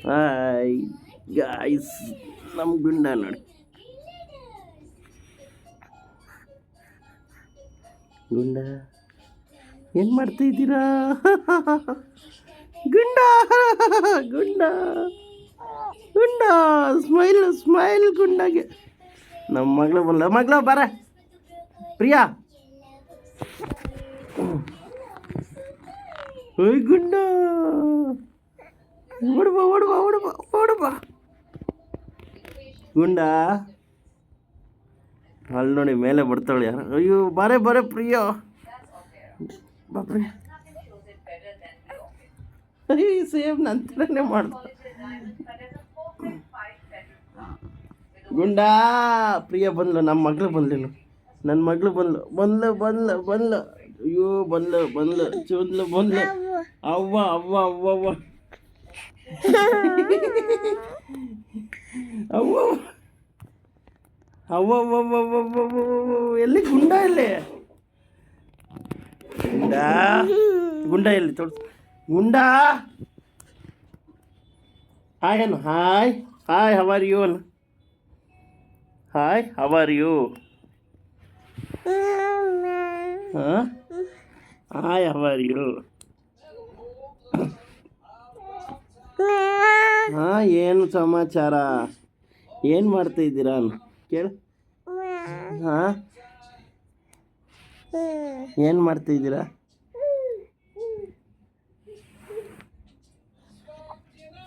Hi guys, ನಮ್ಮ ಗುಂಡ ನೋಡಿ. ಗುಂಡ ಏನು ಮಾಡ್ತಾ ಇದ್ದೀರಾ? ಗುಂಡ ಗುಂಡ ಗುಂಡ ಸ್ಮೈಲ್ ಸ್ಮೈಲ್ ಗುಂಡಗೆ. ನಮ್ಮ ಮಗಳು ಬಲ್ಲ, ಮಗಳು ಬರ ಪ್ರಿಯಾ. ಓಯ್ ಗುಂಡ, ಓಡ್ಬಾ ಓಡ್ಬಾ ಓಡ್ಬಾ ಓಡ್ಬಾ ಗುಂಡ. ಅಲ್ಲಿ ನೋಡಿ ಮೇಲೆ ಬರ್ತಾಳೆ ಯಾರು. ಅಯ್ಯೋ ಬಾರೆ ಬಾರೆ ಪ್ರಿಯಾ, ಬಾ ಪ್ರಿಯಾ. ಅಯ್ಯೋ ಸೇಮ್ ನಂತರನೇ ಮಾಡ್ತಾರೆ ಗುಂಡ. ಪ್ರಿಯಾ ಬಂದ್ಲು, ನಮ್ಮ ಮಗಳು ಬಂದ್ಲು, ನನ್ನ ಮಗಳು ಬಂದ್ಲು ಬಂದ್ಲು ಬಂದ್ಲು ಬಂದ್ಲು. ಅಯ್ಯೋ ಬಂದ್ಲು ಬಂದ್ಲು ಚೂದ್ಲು ಬಂದ್ಲು. ಅವ್ವ ಅವ್ವ ಅವ್ವ ಅವ್ವ ಅವ್ವ ಅವ್ವ ಎಲ್ಲಿ ಗುಂಡ? ಎಲ್ಲಿ ಗುಂಡ? ಗುಂಡ ಎಲ್ಲಿ ತೋರಿಸ್ ಗುಂಡ. ಹಾಯ್ ಅನ್ನು, hi hi how are you ಅನ್ನು. Hi how are you? ಹಾಂ ಹಾಯ್ ಹೌ ಆರ್ ಯು? ಹಾಂ ಏನು ಸಮಾಚಾರ, ಏನು ಮಾಡ್ತಾ ಇದ್ದೀರಾ ಕೇಳು. ಹಾಂ ಏನು ಮಾಡ್ತಾ ಇದ್ದೀರಾ?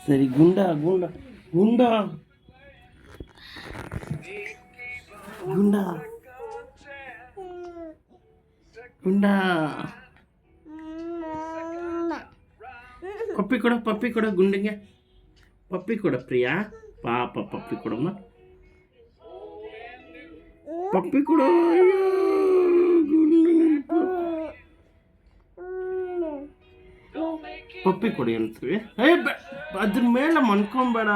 ಸರಿ ಗುಂಡ ಗುಂಡ ಗುಂಡ ಗುಂಡ ಗುಂಡ. ಪಪ್ಪಿ ಕೊಡ, ಪಪ್ಪಿ ಕೊಡ ಗುಂಡಿಗೆ, ಪಪ್ಪಿ ಕೊಡ ಪ್ರಿಯಾ. ಪಾಪ ಪಪ್ಪಿ ಕೊಡಮ್ಮ, ಪಪ್ಪಿ ಕೊಡ. ಪಪ್ಪಿ ಕೊಡಿ ಅಂತೀವಿ. ಅದ್ರ ಮೇಲೆ ಮನ್ಕೊಂಬೇಡ.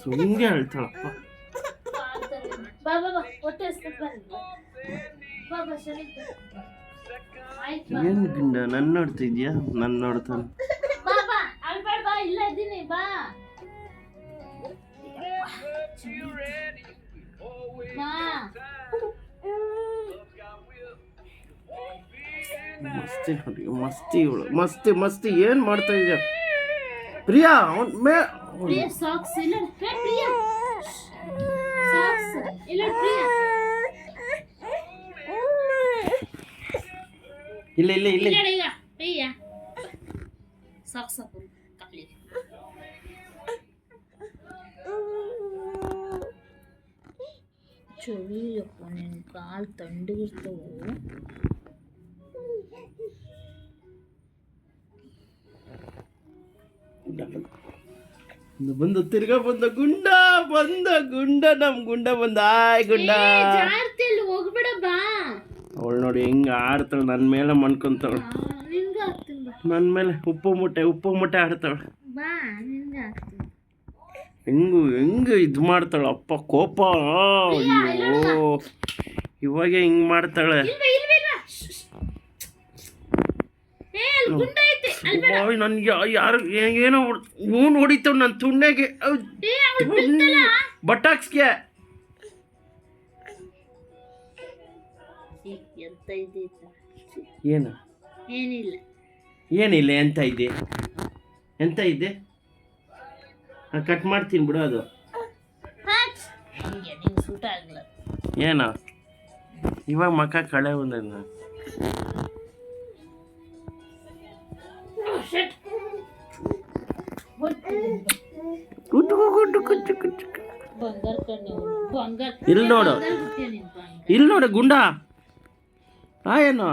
ಸುಮ್ಗೆ ಹೇಳ್ತಾಳಪ್ಪ. ಏನ್ ಗುಂಡ ನನ್ನ ನೋಡ್ತಿದ್ಯಾ? ನನ್ನ ನೋಡ್ತಾನೆ. ಮಸ್ತಿ ನೋಡಿ, ಮಸ್ತಿ ಇವಳು, ಮಸ್ತಿ ಮಸ್ತಿ. ಏನ್ ಮಾಡ್ತಾ ಇದೀಯ ಪ್ರಿಯಾ? ಅವನ್ ಮೇ ಇಲ್ಲ ಇಲ್ಲ ಇಲ್ಲ ಚಳಿಯಪ್ಪ, ನಿನ್ನ ಕಾಲು ತಂಡಿರ್ತಾವು. ಬಂದ ತಿರ್ಗಾ ಬಂದ ಗುಂಡ, ಬಂದ ಗುಂಡ, ನಮ್ ಗುಂಡ ಬಂದ. ಆಯ್ ಗುಂಡ, ಹೋಗ್ಬಿಡ ಬಾ. ಅವಳು ನೋಡಿ ಹೆಂಗ ಆಡ್ತಾಳ, ನನ್ನ ಮೇಲೆ ಮನ್ಕೊಂತಾಳ, ನನ್ನ ಮೇಲೆ ಉಪ್ಪು ಮೂಟೆ ಆಡ್ತಾಳ. ಹೆಂಗು ಹೆಂಗ ಇದು ಮಾಡ್ತಾಳ. ಅಪ್ಪ ಕೋಪ. ಅಯ್ಯೋ ಇವಾಗ ಹಿಂಗ್ ಮಾಡ್ತಾಳೆ. ನನ್ಗೆ ಯಾರು ಏನೋ ಇವನು ಹೊಡಿತಾವ ನನ್ನ ತುಂಡೆಗೆ, ಬಟಾಕ್ಸ್ಗೆ. ಏನು ಏನಿಲ್ಲ, ಎಂತ ಇದೆ ಎಂತ ಇದೆ? ಕಟ್ ಮಾಡ್ತೀನಿ ಬಿಡು. ಅದು ಏನ ಇವಾಗ ಮಕ್ಕ ಕಳೆ ಒಂದ ಇಲ್ಲಿ ನೋಡು, ಇಲ್ಲಿ ನೋಡು ಗುಂಡ. ಏನು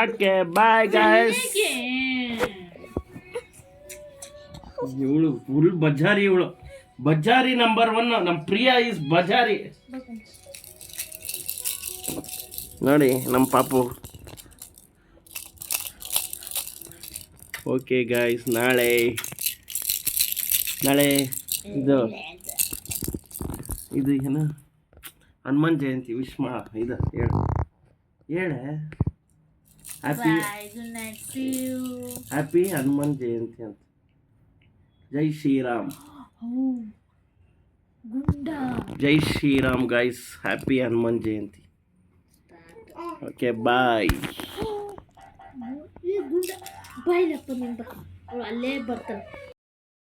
ಓಕೆ ಬಾಯ್ ಗಾಯ್ಸ್. ಇವಳು ಫುಲ್ ಬಜಾರಿ, ಇವಳು ಬಜಾರಿ ನಂಬರ್ 1. ನಮ್ಮ ಪ್ರಿಯಾ ಇಸ್ ಬಜಾರಿ. ನೋಡಿ ನಮ್ಮ ಪಾಪು. ಓಕೆ ಗಾಯ್ಸ್, ನಾಳೆ ಇದು ಏನು ಹನುಮಾನ್ ಜಯಂತಿ ವಿಶ್ ಮಾ ಇದು ಹೇಳು ಹೇಳೆ happy bye good night see you. Happy Hanuman Jayanti ಅಂತ. ಜೈ ಶ್ರೀರಾಮ್. ಗುಂಡ ಜೈ Shriram guys, happy Hanuman Jayanti. Okay bye. ಈ ಗುಂಡ ಬಾಯ್ಲಪ್ಪ ನಿಂದ ಅಲ್ಲೇ ಬರ್ತಾನೆ.